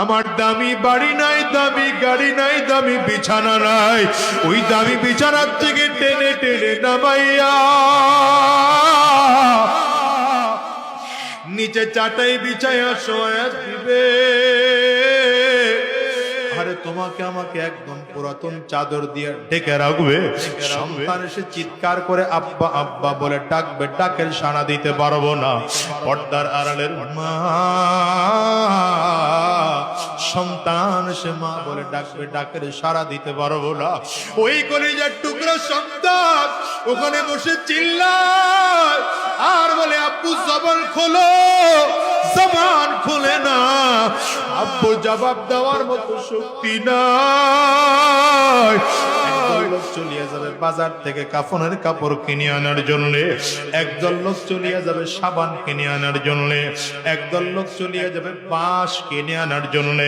আমার দামি বাড়ি নাই, দামি গাড়ি নাই, দামি বিছানা নাই, ওই দামি বিছানার থেকে টেনে টেনে নামাইয়া নিচে চাটাই বিছাইয়া শোয়া দিবে। আরে তোমাকে আমাকে একদম পুরাতন চাদর দিয়ে ঢেকে রাখবে। সন্তান এসে চিৎকার করে আব্বা আব্বা বলে ডাকবে, ডাকের সাড়া দিতে পারবো না। পর্দার আড়ালের মা সন্তান সে মা বলে ডাকবে, ডাকের সাড়া দিতে পারবো না। ওই কলিজার টুকরো সন্তান ওখানে বসে চিল্লায় আর বলে আব্বু জবান খোলো, জবান খুলে না। আব্বু জবাব দেওয়ার মতো শক্তি নাই। একদল লোক চলিয়ে যাবে বাজার থেকে কাফনের কাপড় কিনে আনার জন্য, একদল লোক চলিয়ে যাবে সাবান কিনে আনার জন্য, একদল লোক চলিয়ে যাবে বাঁশ কিনে আনার জন্য।